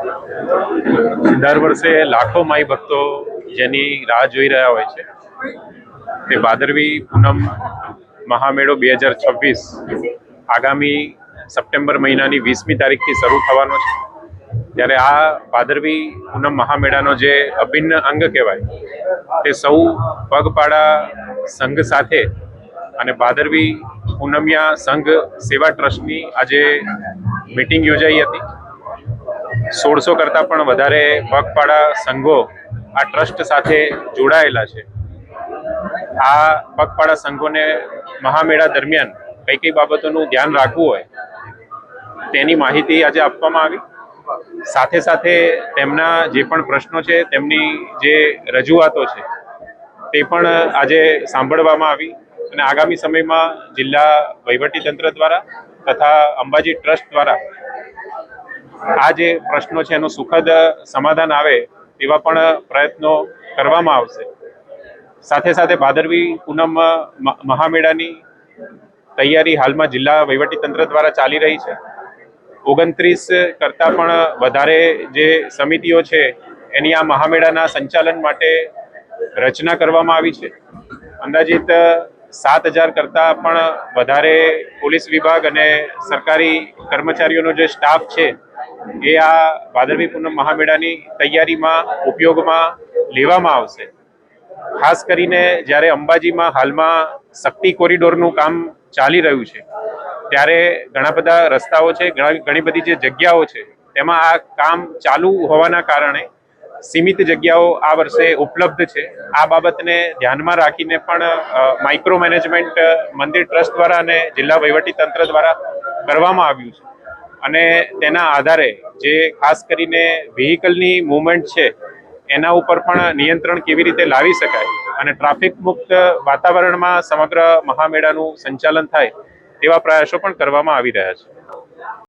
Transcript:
દર વર્ષે લાખો માઈ ભક્તો જેની રાહ જોઈ રહ્યા હોય છે તે ભાદરવી પૂનમ મહામેળો 2026 આગામી સપ્ટેમ્બર મહિનાની 20મી તારીખથી શરૂ થવાનો છે। ત્યારે આ ભાદરવી પૂનમ મહામેળાનો જે અભિન્ન અંગ કહેવાય તે સૌ પગપાળા સંઘ સાથે અને ભાદરવી પૂનમિયા સંઘ સેવા ટ્રસ્ટની આજે મીટિંગ યોજાઈ હતી। 1600 કરતાં પણ વધારે પગપાળા સંઘો આ ટ્રસ્ટ સાથે જોડાયેલા છે। આ પગપાળા સંઘોને મહામેળા દરમિયાન કઈ કઈ બાબતોનું ધ્યાન રાખવું હોય તેની માહિતી આજે આપવામાં આવી। સાથે સાથે તેમના જે પણ પ્રશ્નો છે, તેમની જે રજૂઆતો છે તે પણ આજે સાંભળવામાં આવી અને આગામી સમયમાં જિલ્લા વહીવટીતંત્ર દ્વારા તથા અંબાજી ટ્રસ્ટ દ્વારા આ જે પ્રશ્નો છે એનું સુખદ સમાધાન આવે તેવા પણ પ્રયત્નો કરવામાં આવશે। સાથે સાથે ભાદરવી પૂનમ મહામેળાની તૈયારી હાલમાં જિલ્લા વહીવટીતંત્ર દ્વારા ચાલી રહી છે। 29 કરતાં પણ વધારે જે સમિતિઓ છે એની આ મહામેળાના સંચાલન માટે રચના કરવામાં આવી છે। અંદાજિત 7000 કરતાં પણ વધારે પોલીસ વિભાગ અને સરકારી કર્મચારીઓનો જે સ્ટાફ છે એ આ ભાદરવી પૂનમ મહામેળાની તૈયારીમાં ઉપયોગમાં લેવામાં આવશે। ખાસ કરીને જ્યારે અંબાજીમાં હાલમાં શક્તિ કોરિડોરનું કામ ચાલી રહ્યું છે ત્યારે ઘણા બધા રસ્તાઓ છે, ઘણી બધી જે જગ્યાઓ છે તેમાં આ કામ ચાલુ હોવાના કારણે સીમિત જગ્યાઓ આ વર્ષે ઉપલબ્ધ છે। આ બાબતને ધ્યાનમાં રાખીને પણ માઇક્રો મેનેજમેન્ટ મંદિર ટ્રસ્ટ દ્વારા અને જિલ્લા વહીવટીતંત્ર દ્વારા કરવામાં આવ્યું છે અને તેના આધારે જે ખાસ કરીને વ્હીકલની મૂવમેન્ટ છે એના ઉપર પણ નિયંત્રણ કેવી રીતે લાવી શકાય અને ટ્રાફિક મુક્ત વાતાવરણમાં સમગ્ર મહામેળાનું સંચાલન થાય તેવા પ્રયાસો પણ કરવામાં આવી રહ્યા છે।